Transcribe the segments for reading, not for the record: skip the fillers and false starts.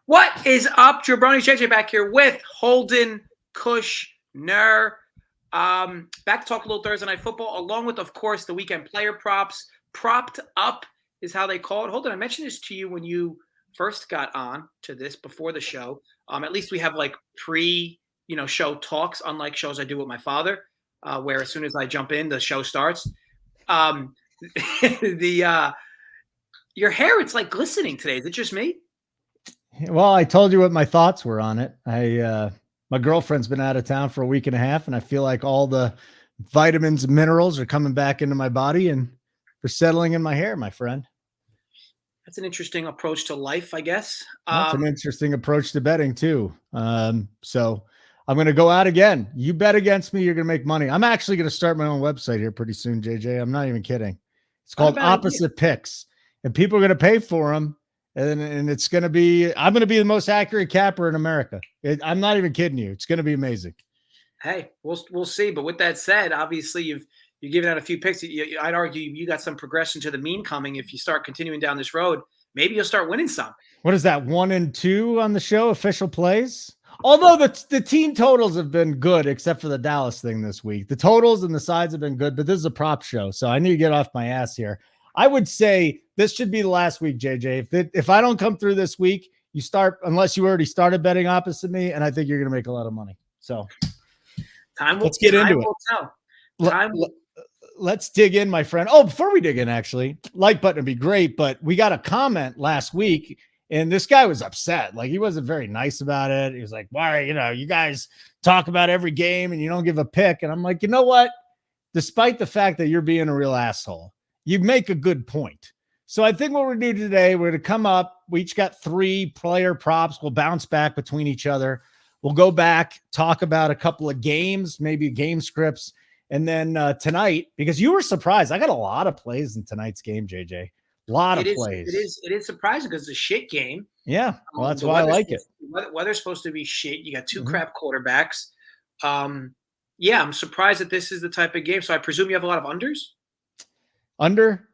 What is up, Jabroni? JJ back here with Holden Kushner. Back to talk a little Thursday Night Football, along with, of course, the weekend player props. Propped up is how they call it. Holden, I mentioned this to you when you first got on to this before the show. At least we have like show talks, unlike shows I do with my father, where as soon as I jump in, the show starts. Your hair, it's like glistening today. Is it just me? Well, I told you what my thoughts were on it. My girlfriend's been out of town for a week and a half, and I feel like all the vitamins and minerals are coming back into my body and they're settling in my hair, my friend. That's an interesting approach to life, I guess. That's an interesting approach to betting too. So I'm going to go out again. You bet against me, you're going to make money. I'm actually going to start my own website here pretty soon, JJ. I'm not even kidding. It's called Opposite Picks, and people are going to pay for them. And it's going to be, I'm going to be the most accurate capper in America. I'm not even kidding you. It's going to be amazing. Hey, we'll see. But with that said, obviously you're giving out a few picks. I'd argue you got some progression to the mean coming. If you start continuing down this road, maybe you'll start winning some. What is that? 1 and 2 on the show, official plays? Although the team totals have been good, except for the Dallas thing this week. The totals and the sides have been good, but this is a prop show. So I need to get off my ass here. I would say this should be the last week, JJ. If I don't come through this week, you start, unless you already started betting opposite me, and I think you're going to make a lot of money. So let's get into it. Let's dig in, my friend. Oh, before we dig in, actually, like button would be great, but we got a comment last week, and this guy was upset. Like, he wasn't very nice about it. He was like, why, you guys talk about every game and you don't give a pick. And I'm like, you know what? Despite the fact that you're being a real asshole, you make a good point. So I think what we're going to do today, we're going to come up. We each got 3 player props. We'll bounce back between each other. We'll go back, talk about a couple of games, maybe game scripts. And then tonight, because you were surprised, I got a lot of plays in tonight's game, JJ. A lot of plays. It is surprising because it's a shit game. Yeah, well, that's why I like it. Weather's supposed to be shit. You got 2 crap quarterbacks. Yeah, I'm surprised that this is the type of game. So I presume you have a lot of unders? Under.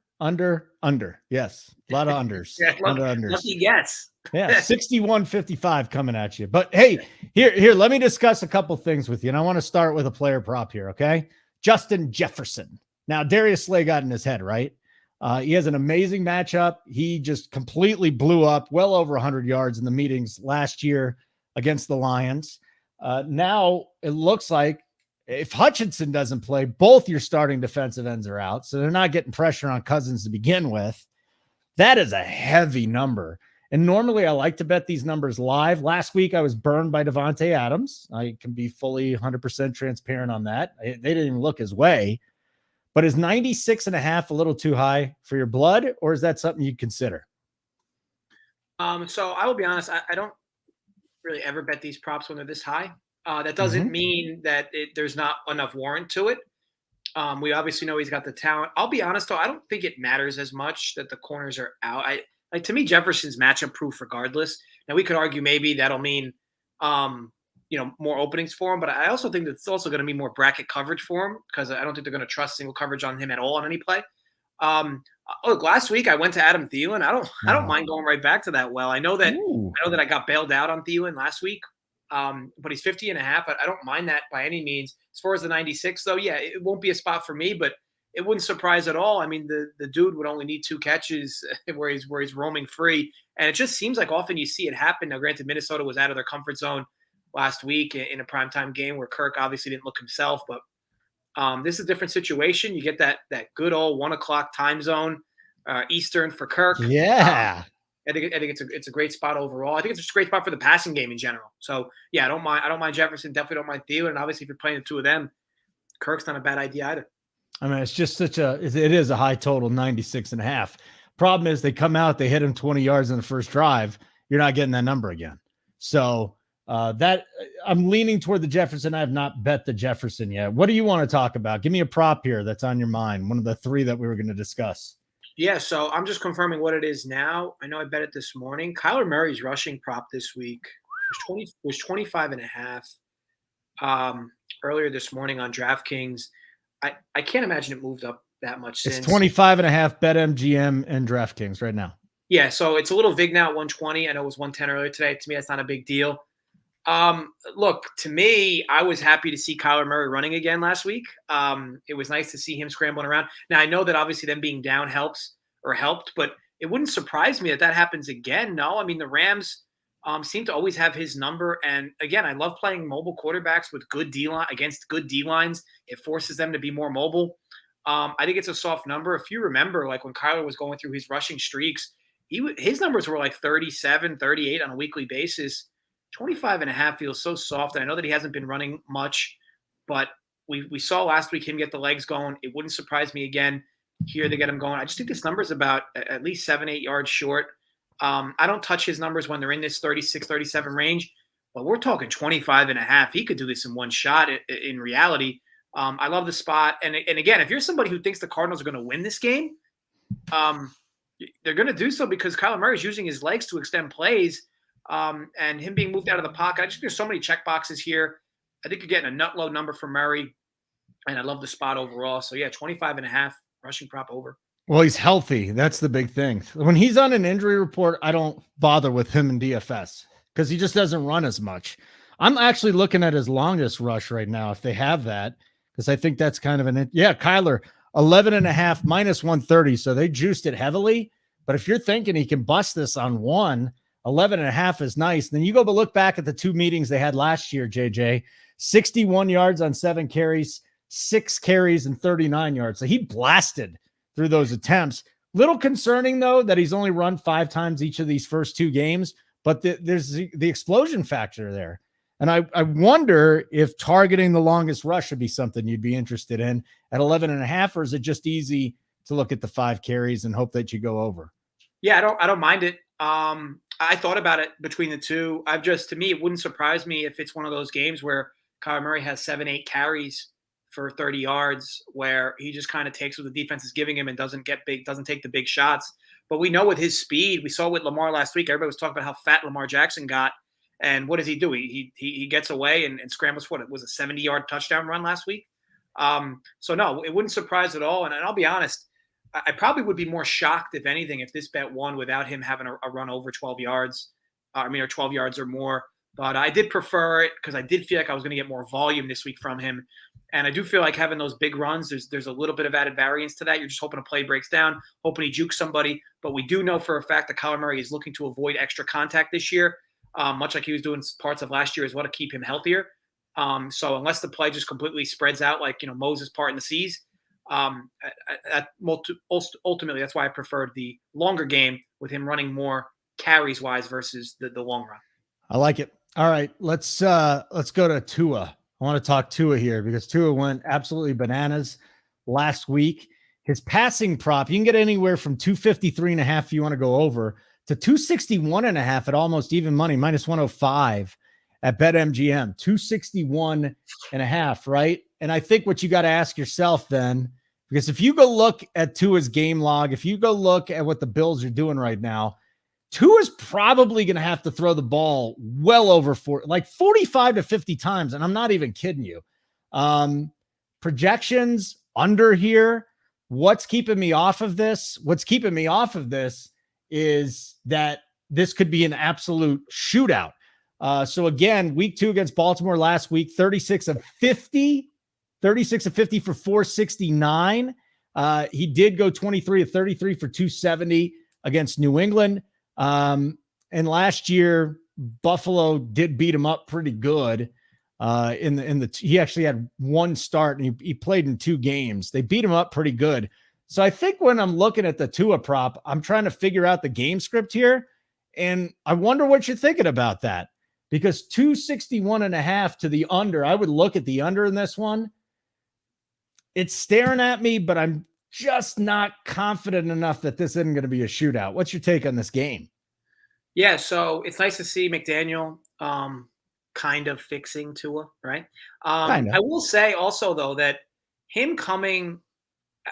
Yes. A lot of unders. Yeah, lucky guess. Yeah. 61-55 coming at you. But hey, here, let me discuss a couple things with you. And I want to start with a player prop here. Okay. Justin Jefferson. Now, Darius Slay got in his head, right? He has an amazing matchup. He just completely blew up well over 100 yards in the meetings last year against the Lions. Now it looks like if Hutchinson doesn't play, both your starting defensive ends are out. So they're not getting pressure on Cousins to begin with. That is a heavy number. And normally I like to bet these numbers live. Last week I was burned by Devontae Adams. I can be fully 100% transparent on that. They didn't even look his way. But is 96.5 a little too high for your blood, or is that something you'd consider? So I will be honest, I don't really ever bet these props when they're this high. That doesn't mean that there's not enough warrant to it. We obviously know he's got the talent. I'll be honest, though, I don't think it matters as much that the corners are out. To me, Jefferson's matchup proof regardless. Now, we could argue maybe that'll mean, more openings for him, but I also think that it's also going to be more bracket coverage for him because I don't think they're going to trust single coverage on him at all on any play. Look, last week I went to Adam Thielen. I don't mind going right back to that. Well, I know that I got bailed out on Thielen last week. But he's 50.5. I don't mind that by any means. As far as the 96, though, yeah, it won't be a spot for me, but it wouldn't surprise at all. I mean, the dude would only need 2 catches where he's roaming free, and it just seems like often you see it happen. Now, granted, Minnesota was out of their comfort zone last week in a primetime game where Kirk obviously didn't look himself, but this is a different situation. You get that good old 1:00 time zone Eastern for Kirk. Yeah. I think it's a great spot overall. I think it's a great spot for the passing game in general. So yeah, I don't mind Jefferson. Definitely don't mind Thielen. And obviously, if you're playing the 2 of them, Kirk's not a bad idea either. I mean, it's just it is a high total, 96.5. Problem is they come out, they hit him 20 yards in the first drive. You're not getting that number again. So that I'm leaning toward the Jefferson. I have not bet the Jefferson yet. What do you want to talk about? Give me a prop here that's on your mind. One of the 3 that we were going to discuss. Yeah, so I'm just confirming what it is now. I know I bet it this morning. Kyler Murray's rushing prop this week was 25.5 earlier this morning on DraftKings. I can't imagine it moved up that much since. It's 25.5 BetMGM and DraftKings right now. Yeah, so it's a little vig now at 120. I know it was 110 earlier today. To me, that's not a big deal. Look, to me, I was happy to see Kyler Murray running again last week. It was nice to see him scrambling around. Now, I know that obviously them being down helped, but it wouldn't surprise me that happens again. No, I mean, the Rams seem to always have his number. And again, I love playing mobile quarterbacks with good D line against good D lines. It forces them to be more mobile. I think it's a soft number. If you remember, like when Kyler was going through his rushing streaks, his numbers were like 37, 38 on a weekly basis. 25.5 feels so soft. And I know that he hasn't been running much, but we saw last week him get the legs going. It wouldn't surprise me again here to get him going. I just think this number is about at least 7-8 yards short. I don't touch his numbers when they're in this 36, 37 range, but we're talking 25.5. He could do this in one shot in reality. I love the spot. And again, if you're somebody who thinks the Cardinals are going to win this game, they're going to do so because Kyler Murray is using his legs to extend plays. And him being moved out of the pocket. I just think there's so many check boxes here. I think you're getting a nut low number for Murray, and I love the spot overall. So, yeah, 25.5 rushing prop over. Well, he's healthy. That's the big thing. When he's on an injury report, I don't bother with him in DFS because he just doesn't run as much. I'm actually looking at his longest rush right now, if they have that, because I think that's kind of Kyler, 11.5 minus 130. So they juiced it heavily. But if you're thinking he can bust this on 11.5 is nice. Then you go but look back at the two meetings they had last year, JJ, 61 yards on 7 carries, 6 carries and 39 yards. So he blasted through those attempts. Little concerning though, that he's only run 5 times each of these first 2 games, but there's the explosion factor there. And I wonder if targeting the longest rush would be something you'd be interested in at 11.5, or is it just easy to look at the 5 carries and hope that you go over? Yeah, I don't mind it. I thought about it between the two. To me, it wouldn't surprise me if it's one of those games where Kyler Murray has 7-8 carries for 30 yards, where he just kind of takes what the defense is giving him and doesn't take the big shots. But we know with his speed, we saw with Lamar last week, everybody was talking about how fat Lamar Jackson got. And what does he do? He gets away and scrambles. What, it was a 70-yard touchdown run last week. So no, it wouldn't surprise at all. And I'll be honest, I probably would be more shocked, if anything, if this bet won without him having a run over 12 yards, or 12 yards or more. But I did prefer it because I did feel like I was going to get more volume this week from him. And I do feel like having those big runs, there's a little bit of added variance to that. You're just hoping a play breaks down, hoping he jukes somebody. But we do know for a fact that Kyler Murray is looking to avoid extra contact this year, much like he was doing parts of last year as well to keep him healthier. So unless the play just completely spreads out like, Moses parting the seas, ultimately, that's why I preferred the longer game with him running more carries wise versus the long run. I like it. All right, let's go to Tua. I want to talk Tua here because Tua went absolutely bananas last week. His passing prop, you can get anywhere from 253.5 if you want to go over to 261.5 at almost even money, minus 105 at BetMGM, 261.5, right? And I think what you got to ask yourself then, because if you go look at Tua's game log, if you go look at what the Bills are doing right now, Tua's probably going to have to throw the ball well over 45 to 50 times. And I'm not even kidding you. Projections under here. What's keeping me off of this? What's keeping me off of this is that this could be an absolute shootout. So again, week 2 against Baltimore last week, 36 of 50 for 469. He did go 23 of 33 for 270 against New England. And last year, Buffalo did beat him up pretty good. He actually had one start and he played in 2 games. They beat him up pretty good. So I think when I'm looking at the Tua prop, I'm trying to figure out the game script here. And I wonder what you're thinking about that, because 261.5 to the under, I would look at the under in this one. It's staring at me, but I'm just not confident enough that this isn't going to be a shootout. What's your take on this game? Yeah, so it's nice to see McDaniel kind of fixing Tua, right? I will say also, though, that him coming,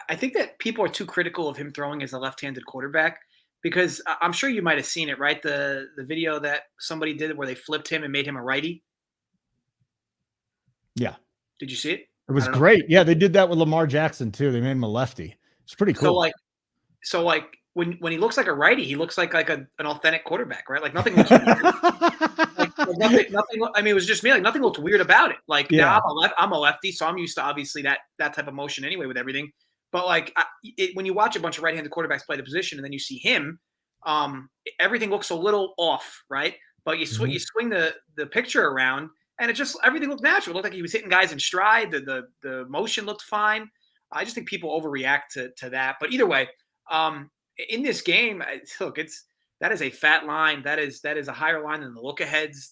I think that people are too critical of him throwing as a left-handed quarterback, because I'm sure you might have seen it, right? The video that somebody did where they flipped him and made him a righty. Yeah. Did you see it? It was great. Yeah, they did that with Lamar Jackson too. They made him a lefty. It's pretty cool. So when he looks like a righty, he looks like an authentic quarterback, right? Like nothing looks weird. Nothing. I mean, it was just me. Like nothing looked weird about it. Like now I'm a lefty, so I'm used to obviously that type of motion anyway with everything. But like when you watch a bunch of right-handed quarterbacks play the position, and then you see him, everything looks a little off, right? But you swing the picture around, and it just everything looked natural. It looked like he was hitting guys in stride. The motion looked fine. I just think people overreact to that. But either way, in this game, look, that is a fat line. That is a higher line than the look-aheads.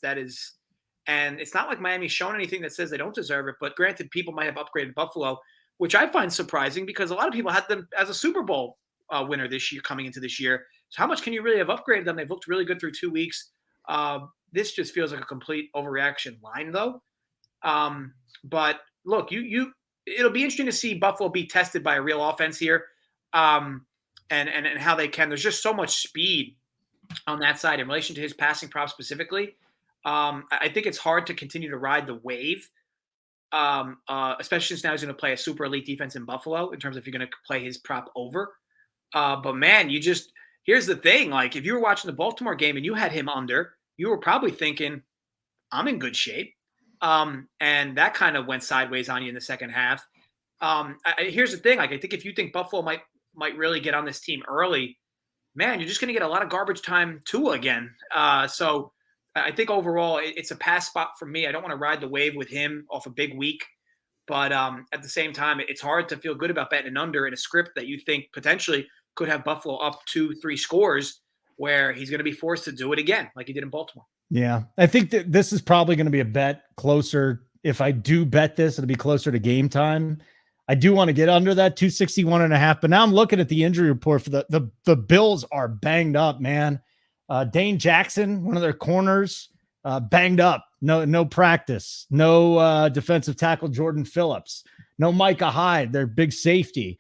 And it's not like Miami's shown anything that says they don't deserve it. But granted, people might have upgraded Buffalo, which I find surprising because a lot of people had them as a Super Bowl winner this year, coming into this year. So how much can you really have upgraded them? They've looked really good through 2 weeks. This just feels like a complete overreaction line, though. But look, it'll be interesting to see Buffalo be tested by a real offense here, and how they can. There's just so much speed on that side in relation to his passing prop specifically. I think it's hard to continue to ride the wave, especially since now he's going to play a super elite defense in Buffalo in terms of if you're going to play his prop over. But man, here's the thing. Like if you were watching the Baltimore game and you had him under, you were probably thinking, I'm in good shape. And that kind of went sideways on you in the second half. Here's the thing. Like I think if you think Buffalo might really get on this team early, man, you're just going to get a lot of garbage time Tua again. So I think overall it's a pass spot for me. I don't want to ride the wave with him off a big week, but at the same time, it's hard to feel good about betting an under in a script that you think potentially could have Buffalo up 2-3 scores where he's going to be forced to do it again like he did in Baltimore. Yeah, I think that this is probably going to be a bet closer. If I do bet this, it'll be closer to game time. I do want to get under that 261.5, but now I'm looking at the injury report for the Bills are banged up, man. Dane Jackson, one of their corners, banged up. No practice. No defensive tackle Jordan Phillips. No Micah Hyde, their big safety.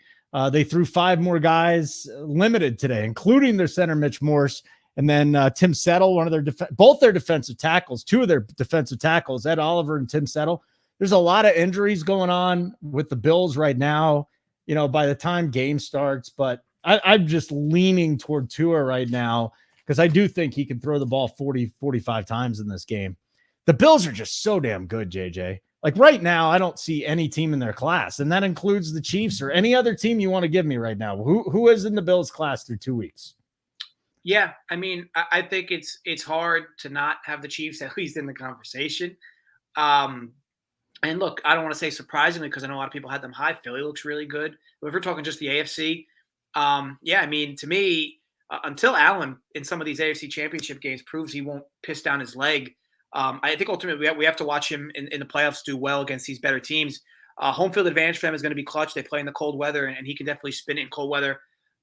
They threw 5 more guys limited today, including their center Mitch Morse, and then Tim Settle, one of their both their defensive tackles, 2 of their defensive tackles, Ed Oliver and Tim Settle. There's a lot of injuries going on with the Bills right now, by the time game starts, but I'm just leaning toward Tua right now because I do think he can throw the ball 40, 45 times in this game. The Bills are just so damn good, JJ. Like right now, I don't see any team in their class, and that includes the Chiefs or any other team you want to give me right now. Who is in the Bills class through 2 weeks? Yeah, I mean, I think it's hard to not have the Chiefs at least in the conversation. And look, I don't want to say surprisingly because I know a lot of people had them high. Philly looks really good. But if we're talking just the AFC, yeah, I mean, to me, until Allen in some of these AFC championship games proves he won't piss down his leg, I think ultimately we have to watch him in the playoffs do well against these better teams. Home field advantage for them is going to be clutch. They play in the cold weather, and he can definitely spin it in cold weather.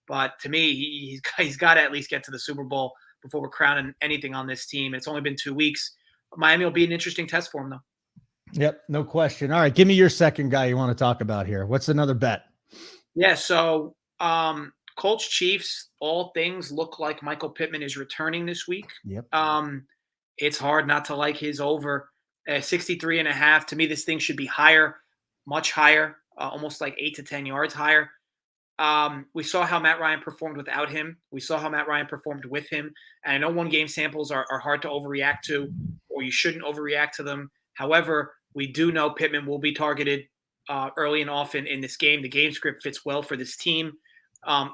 But to me, he's got to at least get to the Super Bowl before we're crowning anything on this team. It's only been 2 weeks. Miami will be an interesting test for him, though. Yep, no question. All right, give me your second guy you want to talk about here. What's another bet? Yeah, so Colts Chiefs, all things look like Michael Pittman is returning this week. Yep. It's hard not to like his over 63.5. To me, this thing should be higher, much higher, almost like 8 to 10 yards higher. We saw how Matt Ryan performed without him. We saw how Matt Ryan performed with him. And I know one game samples are hard to overreact to, or you shouldn't overreact to them. However, we do know Pittman will be targeted early and often in this game. The game script fits well for this team.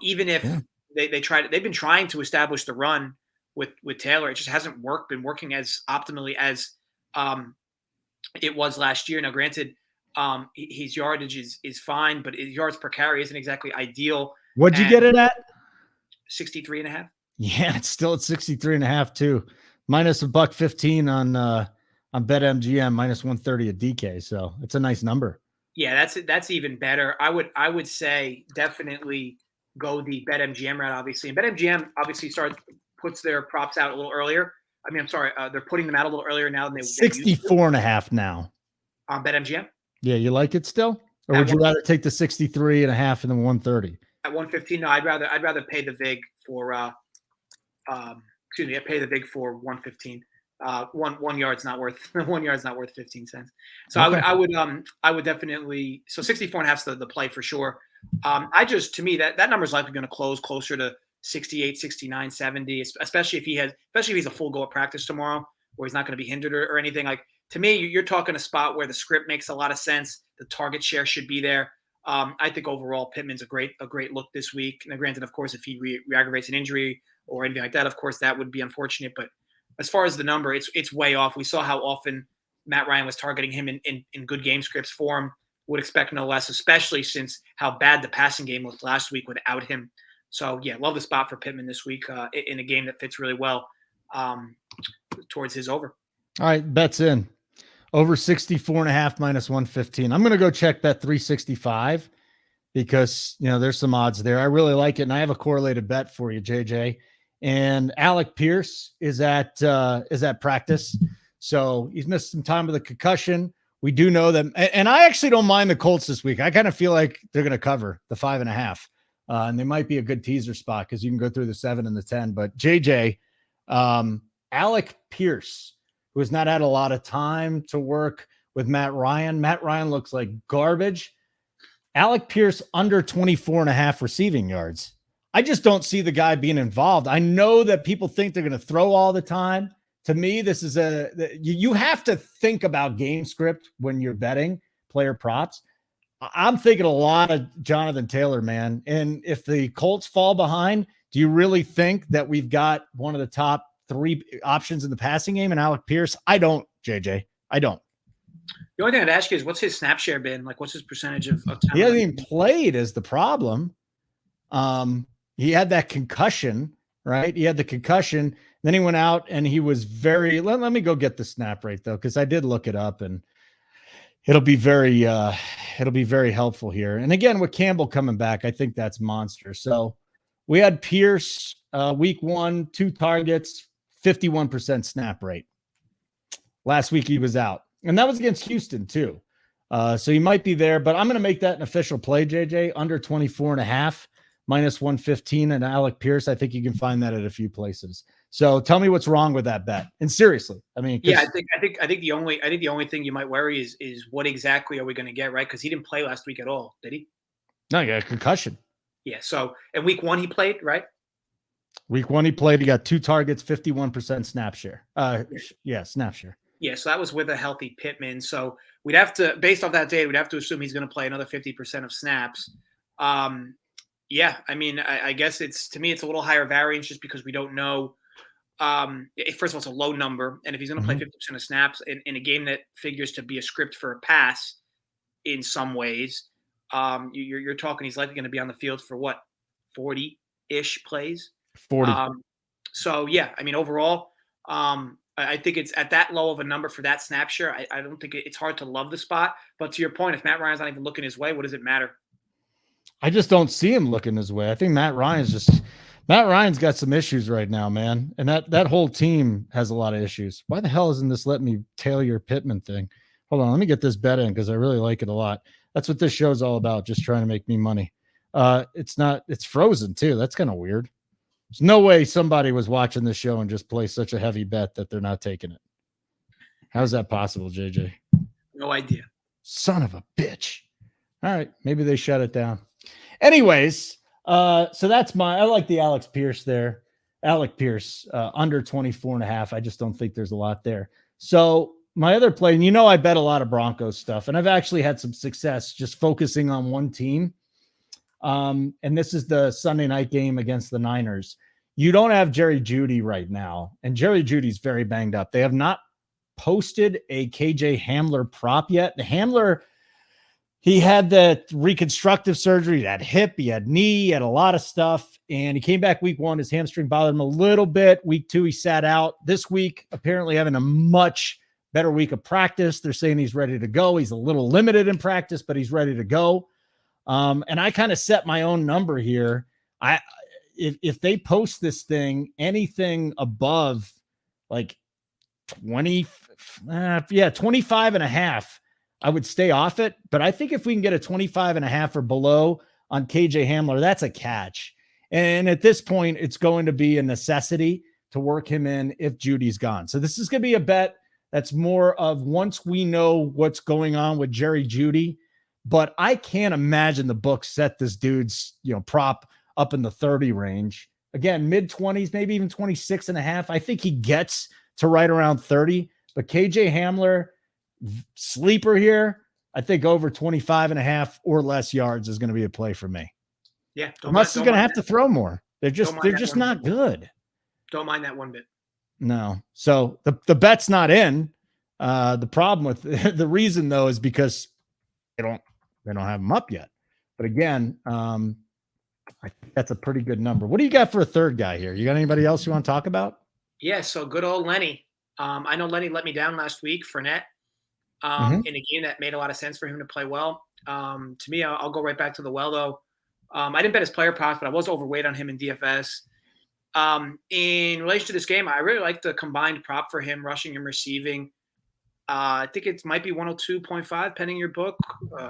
Even if they've been trying to establish the run with Taylor. It just hasn't been working as optimally as it was last year. Now, granted, his yardage is fine, but his yards per carry isn't exactly ideal. What'd you get it at? 63.5. Yeah, it's still at 63.5 too. Minus $1.15 on BetMGM, minus 130 at DK. So it's a nice number. Yeah, that's even better. I would say definitely go the BetMGM route, obviously. And BetMGM obviously puts their props out a little earlier. I mean, I'm sorry, they're putting them out a little earlier now than they 64.5 now on BetMGM. Yeah, you like it still, or would you rather take the 63.5 and then 130 at 115? No, I'd rather pay the vig for I pay the vig for 115. 1 yard's not worth 1 yard's not worth 15 cents. So okay. I would definitely, so 64.5 is the play for sure. To me that number is likely going to close closer to 68, 69, 70, especially if he's a full go at practice tomorrow, where he's not going to be hindered or anything. Like, to me, you're talking a spot where the script makes a lot of sense. The target share should be there. I think overall Pittman's a great look this week. Now, granted, of course, if he re-aggravates an injury or anything like that, of course, that would be unfortunate. But as far as the number, it's way off. We saw how often Matt Ryan was targeting him in good game scripts for him. Would expect no less, especially since how bad the passing game looked last week without him. So, yeah, love the spot for Pittman this week in a game that fits really well towards his over. All right, bets in. Over 64.5 minus 115. I'm going to go check bet 365 because, there's some odds there. I really like it, and I have a correlated bet for you, JJ. And Alec Pierce is at practice. So he's missed some time with a concussion. We do know that, and I actually don't mind the Colts this week. I kind of feel like they're going to cover the 5.5. And they might be a good teaser spot because you can go through the 7 and the 10. But JJ, Alec Pierce, who has not had a lot of time to work with Matt Ryan. Matt Ryan looks like garbage. Alec Pierce under 24.5 receiving yards. I just don't see the guy being involved. I know that people think they're going to throw all the time. To me, this is you have to think about game script when you're betting player props. I'm thinking a lot of Jonathan Taylor, man. And if the Colts fall behind, do you really think that we've got one of the top 3 options in the passing game in Alec Pierce? I don't, JJ. I don't. The only thing I'd ask you is, what's his snap share been? Like, what's his percentage of time? He hasn't even played is the problem. He had that concussion, right? He had the concussion. Then he went out and he was very, let me go get the snap rate though, because I did look it up and it'll be very helpful here. And again, with Campbell coming back, I think that's monster. So we had Pierce week 1, 2 targets, 51% snap rate. Last week he was out. And that was against Houston too. So he might be there, but I'm going to make that an official play, JJ, under 24.5, minus 115 and Alec Pierce. I think you can find that at a few places. So tell me what's wrong with that bet. And seriously, I mean, yeah, I think the only thing you might worry is what exactly are we going to get, right? Because he didn't play last week at all, did he? No, he got a concussion. Yeah. So in week 1 he played, right? Week 1 he played. He got 2 targets, 51% snap share. Snap share. Yeah, so that was with a healthy Pittman. So we'd have to, based off that data, we'd have to assume he's going to play another 50% of snaps. Yeah, I mean, I guess to me, it's a little higher variance just because we don't know. First of all, it's a low number. And if he's going to play 50% of snaps in a game that figures to be a script for a pass in some ways, you're talking he's likely going to be on the field for what, 40-ish plays? 40. So, yeah, I mean, overall, I think it's at that low of a number for that snap share. I don't think it's hard to love the spot. But to your point, if Matt Ryan's not even looking his way, what does it matter? I just don't see him looking his way. I think Matt Ryan's got some issues right now, man. And that whole team has a lot of issues. Why the hell isn't this letting me tail your Pittman thing? Hold on, let me get this bet in because I really like it a lot. That's what this show's all about, just trying to make me money. It's frozen too. That's kind of weird. There's no way somebody was watching this show and just play such a heavy bet that they're not taking it. How's that possible, JJ? No idea. Son of a bitch. All right, maybe they shut it down. Anyways, so that's I like the Alec Pierce there. Alec Pierce, under 24.5. I just don't think there's a lot there. So my other play, and I bet a lot of Broncos stuff, and I've actually had some success just focusing on one team. And this is the Sunday night game against the Niners. You don't have Jerry Jeudy right now, and Jerry Judy's very banged up. They have not posted a KJ Hamler prop yet. The Hamler, he had the reconstructive surgery. He had hip, he had knee, he had a lot of stuff. And he came back week 1. His hamstring bothered him a little bit. Week 2, he sat out. This week, apparently having a much better week of practice. They're saying he's ready to go. He's a little limited in practice, but he's ready to go. And I kind of set my own number here. If they post this thing, anything above like 25.5, I would stay off it. But I think if we can get a 25.5 or below on KJ Hamler, that's a catch. And at this point, it's going to be a necessity to work him in if Judy's gone. So this is going to be a bet that's more of once we know what's going on with Jerry Jeudy. But I can't imagine the book set this dude's prop up in the 30 range. Again, mid-20s, maybe even 26.5. I think he gets to right around 30. But KJ Hamler, sleeper here, I think over 25.5 or less yards is going to be a play for me. Yeah. Unless he's going to have to throw more. They're just not good. Don't mind that one bit. No. So the bet's not in. The problem with the reason though is because they don't have them up yet. But again, I think that's a pretty good number. What do you got for a third guy here? You got anybody else you want to talk about? Yeah, so good old Lenny. I know Lenny let me down last week, Fournette, in a game that made a lot of sense for him to play well. To me, I'll go right back to the well, though. I didn't bet his player props, but I was overweight on him in DFS. In relation to this game, I really like the combined prop for him, rushing and receiving. I think it might be 102.5, pending your book.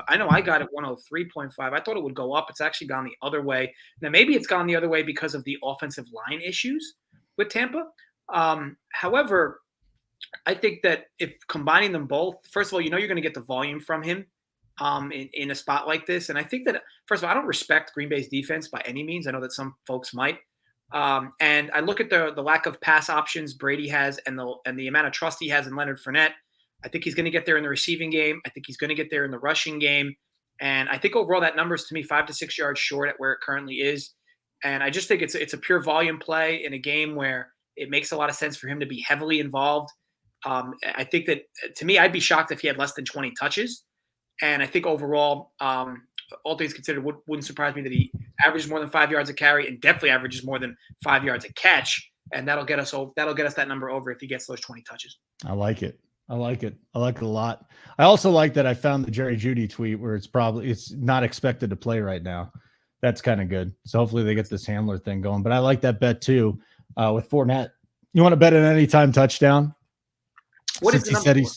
I know I got it 103.5. I thought it would go up. It's actually gone the other way. Now, maybe it's gone the other way because of the offensive line issues with Tampa. However, I think that if combining them both, first of all, you're going to get the volume from him in a spot like this. And I think that, first of all, I don't respect Green Bay's defense by any means. I know that some folks might. And I look at the lack of pass options Brady has and the amount of trust he has in Leonard Fournette. I think he's going to get there in the receiving game. I think he's going to get there in the rushing game. And I think overall that number is, to me, 5 to 6 yards short at where it currently is. And I just think it's a pure volume play in a game where it makes a lot of sense for him to be heavily involved. I think that, to me, I'd be shocked if he had less than 20 touches. And I think overall, all things considered, wouldn't surprise me that he averages more than 5 yards a carry and definitely averages more than 5 yards a catch. And that'll get us that number over if he gets those 20 touches. I like it. I like it a lot. I also like that I found the Jerry Jeudy tweet where it's not expected to play right now. That's kind of good. So hopefully they get this Hamler thing going. But I like that bet too with Fournette. You want to bet an anytime touchdown? What Since is the he said number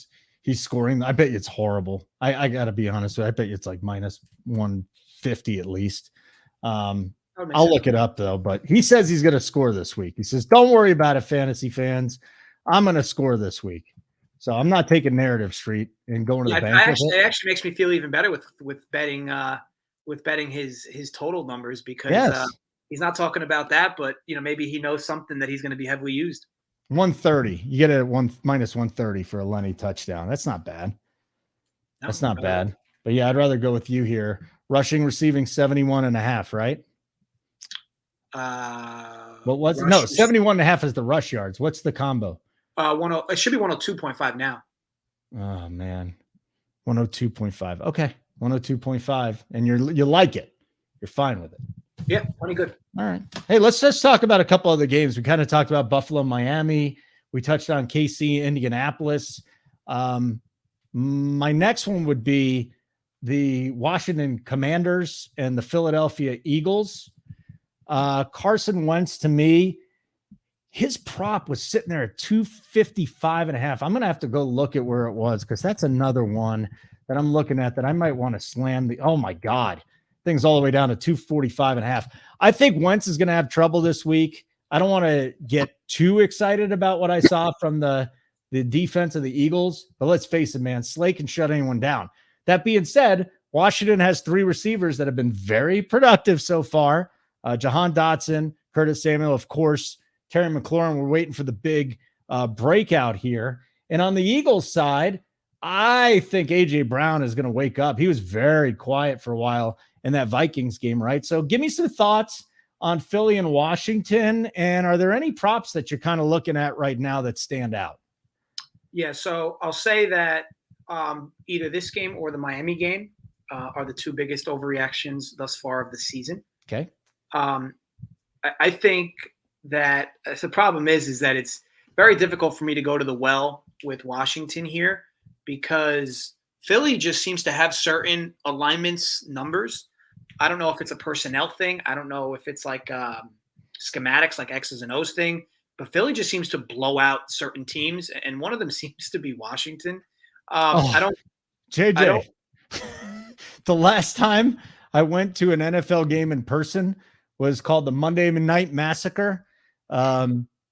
he's scoring, I bet you it's horrible. I got to be honest with you. I bet you it's like minus 150 at least. I'll look it up though. But he says he's going to score this week. He says, "Don't worry about it, fantasy fans. I'm going to score this week." So I'm not taking Narrative Street and going to the bank. It actually makes me feel even better with betting his total numbers because he's not talking about that, but maybe he knows something that he's going to be heavily used. 130. You get it at minus 130 for a Lenny touchdown. That's not bad. That's not bad. But yeah, I'd rather go with you here. Rushing, receiving 71.5, right? What was it? No, 71.5 is the rush yards. What's the combo? It should be 102.5 now. Oh man, 102.5. Okay, 102.5, and you like it. You're fine with it. Yeah, plenty good. All right. Hey, let's just talk about a couple other games. We kind of talked about Buffalo, Miami. We touched on KC, Indianapolis. My next one would be the Washington Commanders and the Philadelphia Eagles. Carson Wentz, to me, his prop was sitting there at 255.5. I'm going to have to go look at where it was because that's another one that I'm looking at that I might want to slam oh my God, things all the way down to 245.5. I think Wentz is going to have trouble this week. I don't want to get too excited about what I saw from the defense of the Eagles, but let's face it, man, Slay can shut anyone down. That being said, Washington has 3 receivers that have been very productive so far. Jahan Dotson, Curtis Samuel, of course, Terry McLaurin. We're waiting for the big breakout here. And on the Eagles side, I think A.J. Brown is going to wake up. He was very quiet for a while in that Vikings game, right? So give me some thoughts on Philly and Washington. And are there any props that you're kind of looking at right now that stand out? Yeah, so I'll say that either this game or the Miami game are the 2 biggest overreactions thus far of the season. Okay. I think that the problem is that it's very difficult for me to go to the well with Washington here because Philly just seems to have certain alignments numbers. I don't know if it's a personnel thing. I don't know if it's like schematics, like X's and O's thing, but Philly just seems to blow out certain teams. And one of them seems to be Washington. JJ, the last time I went to an NFL game in person was called the Monday Night Massacre.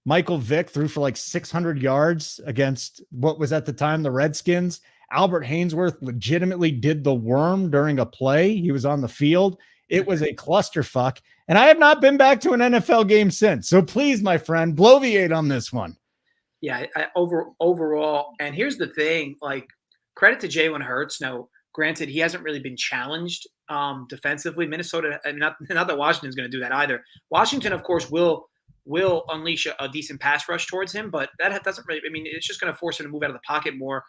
Michael Vick threw for like 600 yards against what was at the time the Redskins. Albert Hainsworth legitimately did the worm during a play. He was on the field. It was a clusterfuck, and I have not been back to an NFL game since. So please, my friend, bloviate on this one. Yeah, overall, and here's the thing, like, credit to Jalen Hurts. Now, granted, he hasn't really been challenged defensively. Minnesota, not that Washington's going to do that either. Washington, of course, will unleash a decent pass rush towards him, but that doesn't really, I mean, it's just going to force him to move out of the pocket more.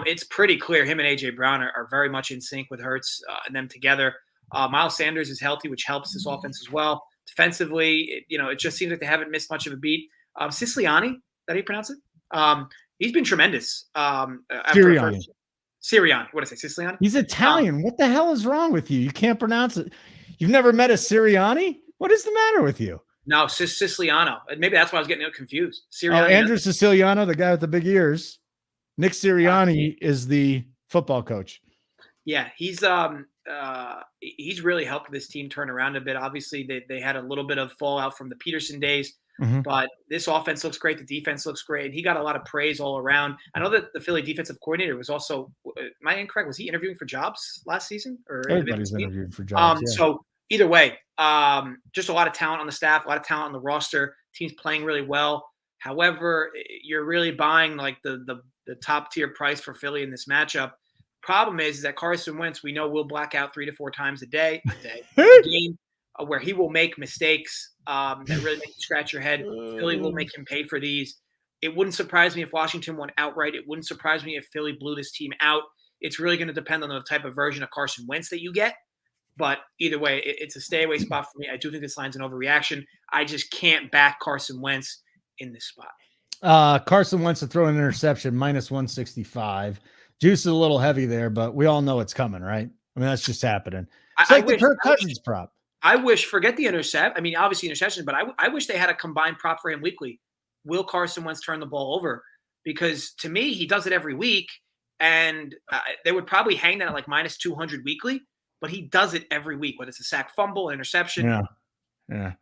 It's pretty clear him and A.J. Brown are very much in sync with Hurts and them together. Miles Sanders is healthy, which helps this offense as well. Defensively, it just seems like they haven't missed much of a beat. Siciliani, is that how you pronounce it? He's been tremendous. Sirianni. What did I say? Siciliani? He's Italian. What the hell is wrong with you? You can't pronounce it. You've never met a Sirianni? What is the matter with you? No, Siciliano. Maybe that's why I was getting confused. Sirianni, Andrew Siciliano, the guy with the big ears. Nick Sirianni is the football coach. Yeah, he's really helped this team turn around a bit. Obviously, they had a little bit of fallout from the Peterson days, but this offense looks great. The defense looks great. And he got a lot of praise all around. I know that the Philly defensive coordinator was also, am I incorrect? Was he interviewing for jobs last season? Or everybody's interviewing for jobs. Yeah. So either way, just a lot of talent on the staff, a lot of talent on the roster. Team's playing really well. However, you're really buying like the top tier price for Philly in this matchup. Problem is that Carson Wentz, we know, will black out 3 to 4 times a game, where he will make mistakes that really make you scratch your head. Philly will make him pay for these. It wouldn't surprise me if Washington won outright. It wouldn't surprise me if Philly blew this team out. It's really going to depend on the type of version of Carson Wentz that you get. But either way, it's a stay away spot for me. I do think this line's an overreaction. I just can't back Carson Wentz in this spot. Carson Wentz to throw an interception, -165. Juice is a little heavy there, but we all know it's coming, right? I mean, that's just happening. It's like the Kirk Cousins prop. I wish, forget the intercept. I mean, obviously interception, but I wish they had a combined prop for him weekly. Will Carson Wentz turn the ball over? Because to me, he does it every week, and they would probably hang that at like -200 weekly, but he does it every week, whether it's a sack, fumble, interception. Yeah.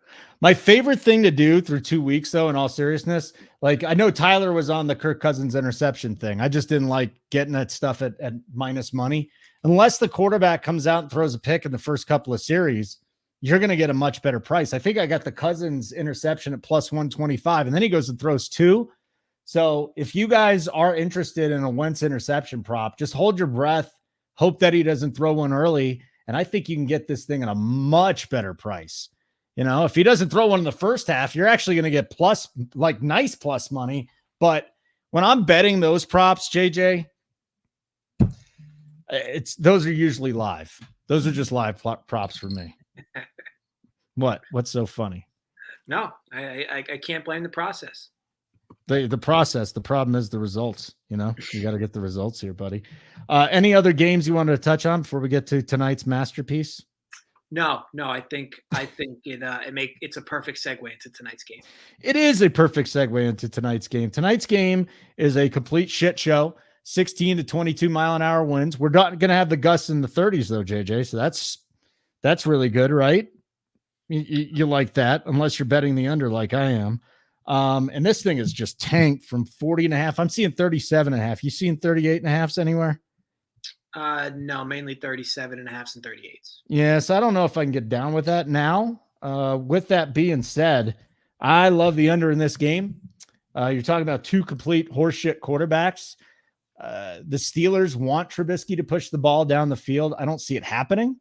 My favorite thing to do through 2 weeks, though, in all seriousness, like I know Tyler was on the Kirk Cousins interception thing. I just didn't like getting that stuff at minus money. Unless the quarterback comes out and throws a pick in the first couple of series, you're going to get a much better price. I think I got the Cousins interception at +125, and then he goes and throws 2. So if you guys are interested in a Wentz interception prop, just hold your breath, hope that he doesn't throw one early, and I think you can get this thing at a much better price. If he doesn't throw one in the first half, you're actually going to get nice plus money. But when I'm betting those props, JJ, those are usually live. Those are just live props for me. What's so funny? No, I can't blame the process. The process. The problem is the results. You got to get the results here, buddy. Any other games you wanted to touch on before we get to tonight's masterpiece? No. I think it's a perfect segue into tonight's game. It is a perfect segue into tonight's game. Tonight's game is a complete shit show. 16 to 22 mile an hour winds. We're not going to have the gusts in the 30s though, JJ. So that's really good, right? You like that, unless you're betting the under like I am. And this thing is just tanked from 40.5. I'm seeing 37.5. You seeing 38.5s anywhere? No, mainly 37.5s and 38s. Yeah, so I don't know if I can get down with that now. With that being said, I love the under in this game. You're talking about 2 complete horseshit quarterbacks. The Steelers want Trubisky to push the ball down the field. I don't see it happening.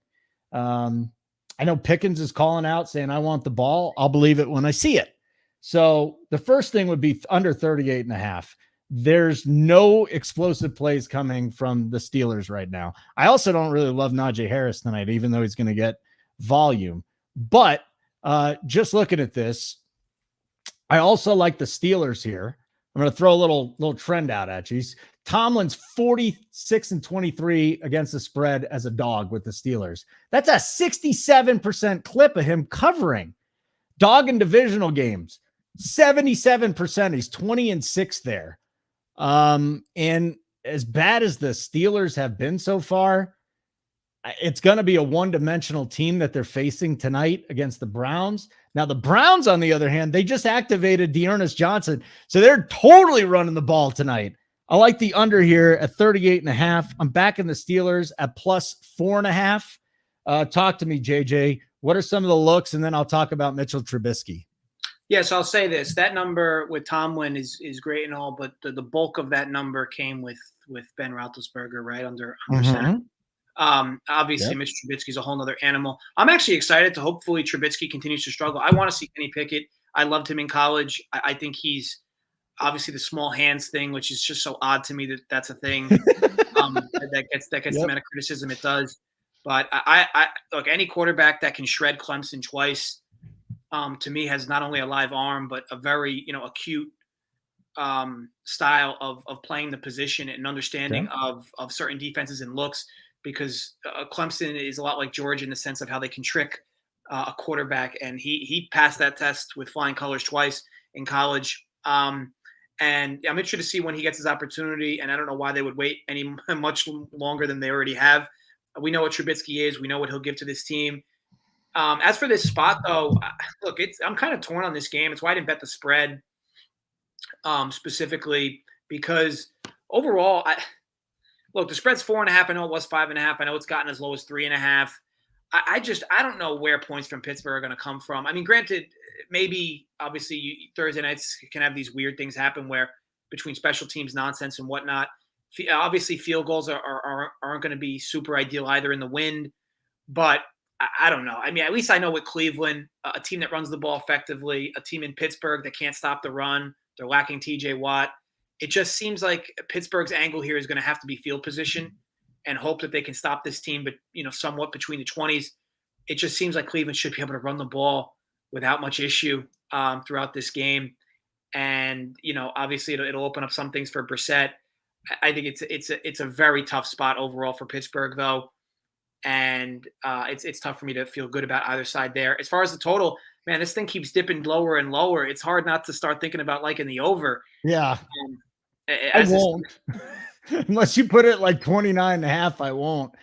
I know Pickens is calling out saying, I want the ball. I'll believe it when I see it. So the first thing would be under 38.5. There's no explosive plays coming from the Steelers right now. I also don't really love Najee Harris tonight, even though he's going to get volume. But just looking at this, I also like the Steelers here. I'm going to throw a little trend out at you. Tomlin's 46-23 against the spread as a dog with the Steelers. That's a 67% clip of him covering. Dog in divisional games, 77%. He's 20-6 there. And as bad as the Steelers have been so far, it's going to be a one-dimensional team that they're facing tonight against the Browns. Now, the Browns, on the other hand, they just activated Dearness Johnson, so they're totally running the ball tonight. I like the under here at 38.5. I'm backing the Steelers at +4.5. Talk to me, JJ. What are some of the looks? And then I'll talk about Mitchell Trubisky. Yes, I'll say this. That number with Tomlin is great and all, but the bulk of that number came with Ben Roethlisberger, right, under center. Obviously, Mitch Trubisky is a whole other animal. I'm actually excited to hopefully Trubisky continues to struggle. I want to see Kenny Pickett. I loved him in college. I think he's obviously the small hands thing, which is just so odd to me that that's a thing. That gets the amount of criticism it does. But I look, any quarterback that can shred Clemson twice, to me, has not only a live arm but a very acute style of playing the position and understanding of certain defenses and looks. Because Clemson is a lot like Georgia in the sense of how they can trick a quarterback, and he passed that test with flying colors twice in college. And I'm interested to see when he gets his opportunity, and I don't know why they would wait much longer than they already have. We know what Trubisky is. We know what he'll give to this team. As for this spot, though, look, I'm kind of torn on this game. It's why I didn't bet the spread specifically, because overall, look, the spread's 4.5. I know it was 5.5. I know it's gotten as low as 3.5. I don't know where points from Pittsburgh are going to come from. I mean, granted, maybe obviously Thursday nights can have these weird things happen where between special teams nonsense and whatnot. Obviously, field goals aren't going to be super ideal either in the wind, but I don't know. I mean, at least I know with Cleveland, a team that runs the ball effectively, a team in Pittsburgh that can't stop the run. They're lacking T.J. Watt. It just seems like Pittsburgh's angle here is going to have to be field position and hope that they can stop this team, but somewhat between the 20s. It just seems like Cleveland should be able to run the ball without much issue throughout this game. And obviously it'll open up some things for Brissett. I think it's a very tough spot overall for Pittsburgh, though, and it's tough for me to feel good about either side there. As far as the total, man, this thing keeps dipping lower and lower. It's hard not to start thinking about liking the over. Yeah. I won't. Unless you put it like 29.5, I won't.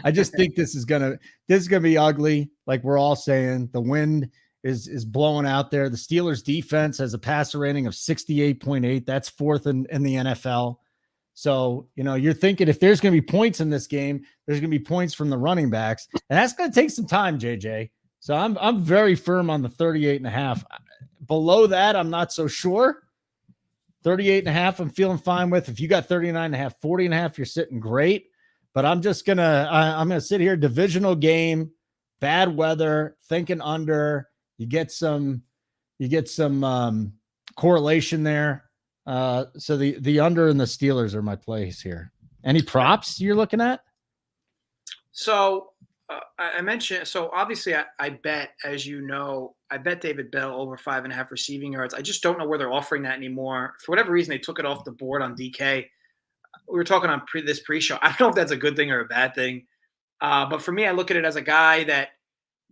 I just think this is gonna be ugly. Like we're all saying, the wind is blowing out there. The Steelers defense has a passer rating of 68.8. That's fourth in the NFL. So, you're thinking if there's going to be points in this game, there's going to be points from the running backs, and that's going to take some time, JJ. So I'm very firm on the 38.5. Below that, I'm not so sure. 38.5, I'm feeling fine with. If you got 39.5, 40.5, you're sitting great. But I'm just I'm gonna sit here. Divisional game, bad weather, thinking under. You get some correlation there. So the under and the Steelers are my plays here. Any props you're looking at? So I mentioned, so obviously I bet, as you know, I bet David Bell over 5.5 receiving yards. I just don't know where they're offering that anymore. For whatever reason, they took it off the board on DK. We were talking on this pre-show. I don't know if that's a good thing or a bad thing. But for me, I look at it as a guy that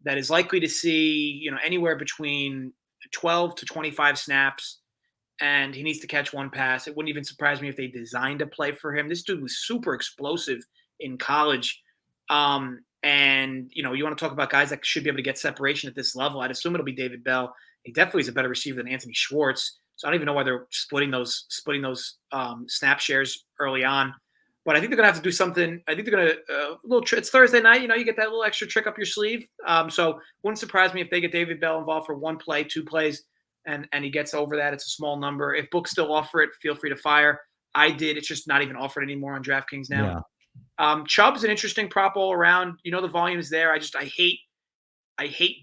is likely to see, anywhere between 12 to 25 snaps, and he needs to catch one pass. It wouldn't even surprise me if they designed a play for him. This dude was super explosive in college. And, you want to talk about guys that should be able to get separation at this level. I'd assume it'll be David Bell. He definitely is a better receiver than Anthony Schwartz. So I don't even know why they're splitting those snap shares early on. But I think they're going to have to do something. I think they're going to it's Thursday night. You get that little extra trick up your sleeve. So wouldn't surprise me if they get David Bell involved for one play, two plays, and he gets over that. It's a small number. If books still offer it, feel free to fire. I did. It's just not even offered anymore on DraftKings now. Yeah. Chubb's an interesting prop all around. The volume is there. I hate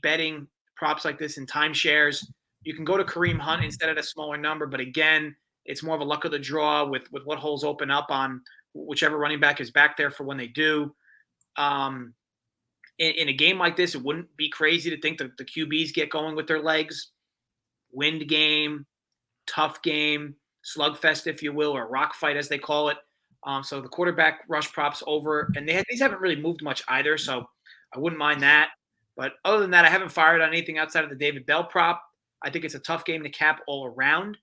betting props like this in timeshares. You can go to Kareem Hunt instead at a smaller number, but again, it's more of a luck of the draw with what holes open up on whichever running back is back there for when they do. In a game like this, it wouldn't be crazy to think that the QBs get going with their legs. Wind game, tough game, slugfest, if you will, or rock fight as they call it. So the quarterback rush props over, and these haven't really moved much either, so I wouldn't mind that. But other than that, I haven't fired on anything outside of the David Bell prop. I think it's a tough game to cap all around,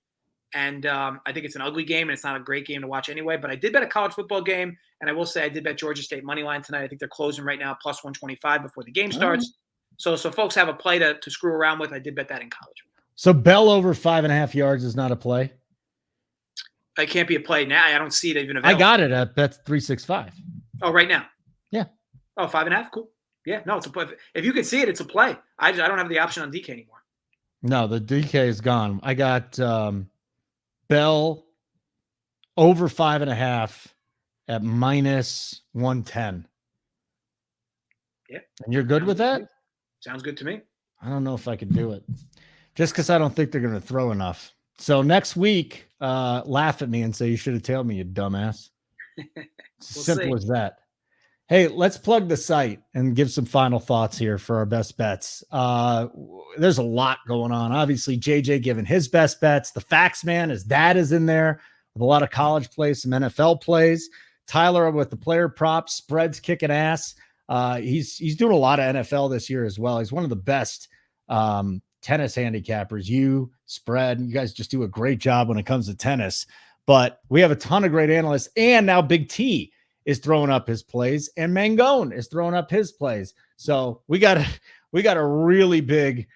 and I think it's an ugly game, and it's not a great game to watch anyway. But I did bet a college football game, and I will say I did bet Georgia State money line tonight. I think they're closing right now plus 125 before the game starts. So folks have a play to screw around with. I did bet that in college. So Bell over 5.5 yards is not a play? It can't be a play now. I don't see it even available. I got it at Bet365. Oh, right now? Yeah. Oh, 5.5? Cool. Yeah, no, it's a play. If you could see it, it's a play. I don't have the option on DK anymore. No, the DK is gone. I got Bell over 5.5 at -110. Yeah. And you're good with that? Sounds good to me. I don't know if I could do it. Just because I don't think they're going to throw enough. So next week, laugh at me and say you should have told me, you dumbass. Simple as that. Hey, let's plug the site and give some final thoughts here for our best bets. There's a lot going on. Obviously, JJ giving his best bets. The Fax Man, his dad is in there with a lot of college plays, some NFL plays. Tyler with the player props, spreads kicking ass. He's doing a lot of NFL this year as well. He's one of the best tennis handicappers. You, Spread, you guys just do a great job when it comes to tennis. But we have a ton of great analysts, and now Big T is throwing up his plays, and Mangone is throwing up his plays. So we got a really big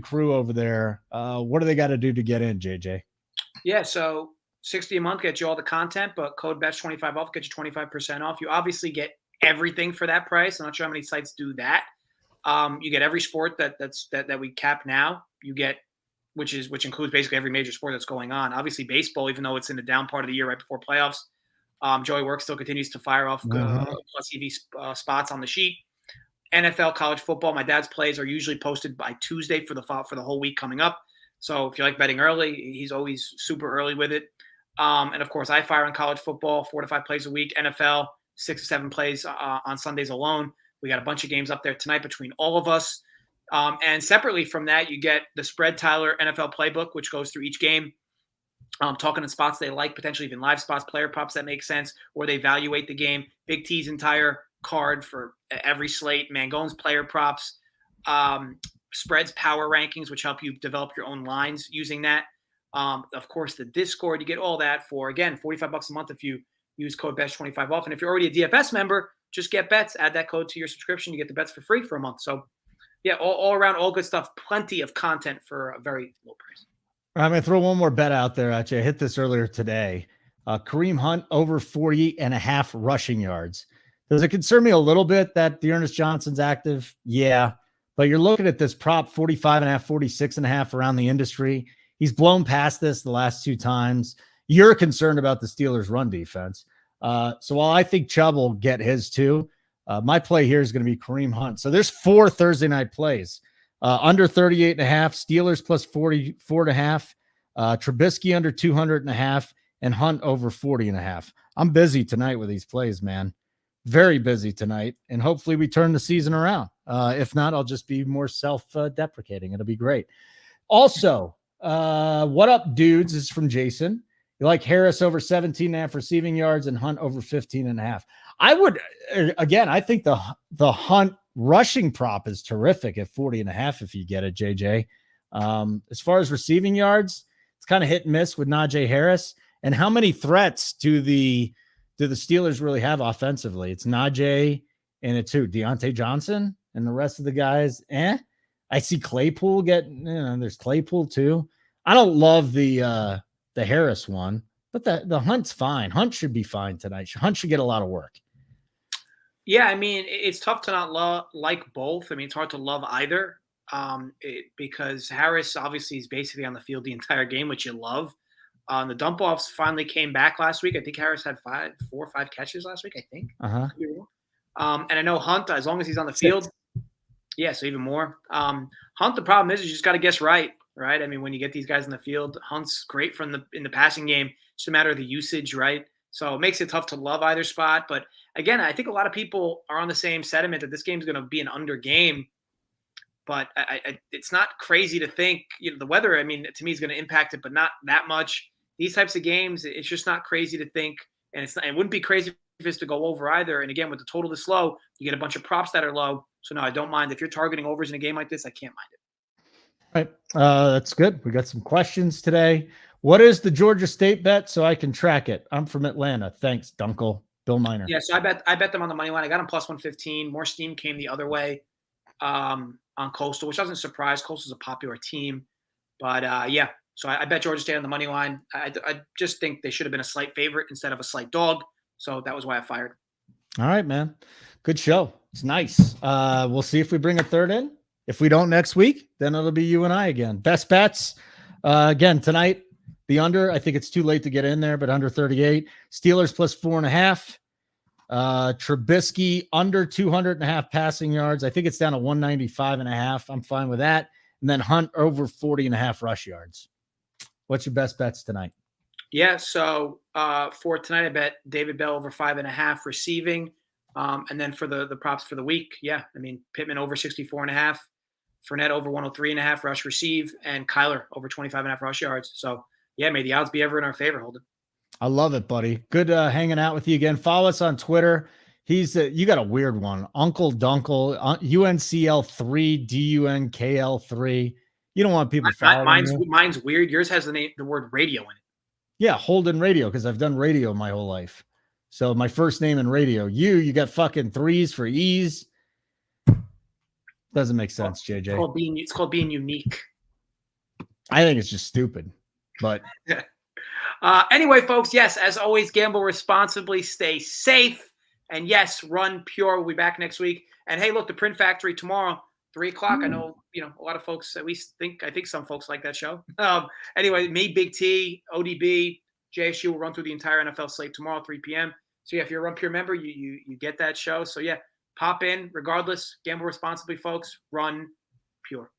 crew over there. What do they got to do to get in, JJ? Yeah, so $60 a month gets you all the content, but code BETS25 off gets you 25% off. You obviously get everything for that price. I'm not sure how many sites do that. You get every sport that we cap now. You get, which includes basically every major sport that's going on. Obviously, baseball, even though it's in the down part of the year right before playoffs. Joey Work still continues to fire off plus EV spots on the sheet. NFL, college football. My dad's plays are usually posted by Tuesday for the whole week coming up. So if you like betting early, he's always super early with it. And of course, I fire on college football, 4 to 5 plays a week. NFL, 6 to 7 plays on Sundays alone. We got a bunch of games up there tonight between all of us. And separately from that, you get the Spread Tyler NFL playbook, which goes through each game. Talking in spots they like, potentially even live spots, player props that make sense, or they evaluate the game. Big T's entire card for every slate, Mangone's player props, Spread's power rankings, which help you develop your own lines using that. Of course, the Discord, you get all that for, again, $45 a month if you use code BETS25 off. And if you're already a DFS member, just get bets, add that code to your subscription. You get the bets for free for a month. So, yeah, all around, all good stuff. Plenty of content for a very low price. I'm going to throw one more bet out there at you. I hit this earlier today. Kareem Hunt over 40.5 rushing yards. Does it concern me a little bit that Dearness Johnson's active? Yeah. But you're looking at this prop 45.5, 46.5 around the industry. He's blown past this the last 2 times. You're concerned about the Steelers' run defense. So while I think Chubb will get his too, my play here is going to be Kareem Hunt. So there's 4 Thursday night plays. Under 38.5, Steelers plus 44.5, Trubisky under 200.5, and Hunt over 40.5. I'm busy tonight with these plays, man. Very busy tonight, and hopefully we turn the season around. If not, I'll just be more self-deprecating. It'll be great. Also, what up, dudes? This is from Jason. You like Harris over 17.5 receiving yards and Hunt over 15.5. I would, again, I think the Hunt rushing prop is terrific at 40.5 if you get it, JJ. As far as receiving yards, it's kind of hit and miss with Najee Harris. And how many threats do the Steelers really have offensively? It's Najee and it's who? Deontay Johnson and the rest of the guys. I see Claypool there's Claypool too. I don't love the Harris one, but the Hunt's fine. Hunt should be fine tonight. Hunt should get a lot of work. Yeah, I mean, it's tough to not like both. I mean, it's hard to love either because Harris obviously is basically on the field the entire game, which you love. The dump offs finally came back last week. I think Harris had 4 or 5 catches last week, I think. And I know Hunt, as long as he's on the field, yeah, so even more. Hunt, the problem is you just got to guess right? I mean, when you get these guys in the field, Hunt's great in the passing game. It's just a matter of the usage, right? So it makes it tough to love either spot. But again, I think a lot of people are on the same sentiment that this game is going to be an under game. But it's not crazy to think, the weather, I mean, to me is going to impact it, but not that much. These types of games, it's just not crazy to think. And it wouldn't be crazy if it's to go over either. And again, with the total this low, you get a bunch of props that are low. So no, I don't mind. If you're targeting overs in a game like this, I can't mind it. All right. That's good. We got some questions today. What is the Georgia State bet so I can track it? I'm from Atlanta. Thanks, Dunkel. Bill Miner. Yeah, so I bet them on the money line. I got them plus 115. More steam came the other way on Coastal, which doesn't surprise. Coastal's a popular team. But, yeah, so I bet Georgia State on the money line. I just think they should have been a slight favorite instead of a slight dog. So that was why I fired. All right, man. Good show. It's nice. We'll see if we bring a third in. If we don't next week, then it'll be you and I again. Best bets. Again, tonight, the under. I think it's too late to get in there, but under 38. Steelers plus 4.5. Trubisky under 200.5 passing yards. I think it's down to 195.5. I'm fine with that. And then Hunt over 40.5 rush yards. What's your best bets tonight? Yeah, so for tonight, I bet David Bell over 5.5 receiving. And then for the props for the week, yeah, I mean, Pittman over 64.5, Fournette over 103.5 rush receive, and Kyler over 25.5 rush yards. So, yeah, may the odds be ever in our favor, Holden. I love it, buddy. Good hanging out with you again. Follow us on Twitter. He's you got a weird one. Uncle Dunkle, UNCL3, DUNKL3. You don't want people following you. Mine's weird. Yours has the word radio in it. Yeah, Holden Radio, because I've done radio my whole life. So my first name in radio. You got fucking 3s for E's. Doesn't make sense, JJ. It's called being unique. I think it's just stupid. But anyway, folks, yes, as always, gamble responsibly, stay safe, and yes, run pure. We'll be back next week. And hey, look, the Print Factory tomorrow, 3:00. I know, a lot of folks, at least I think some folks like that show. Anyway, me, BigT, ODB, JSU will run through the entire NFL slate tomorrow, 3 p.m. So yeah, if you're a Run Pure member, you get that show. So yeah, pop in. Regardless, gamble responsibly, folks. Run pure.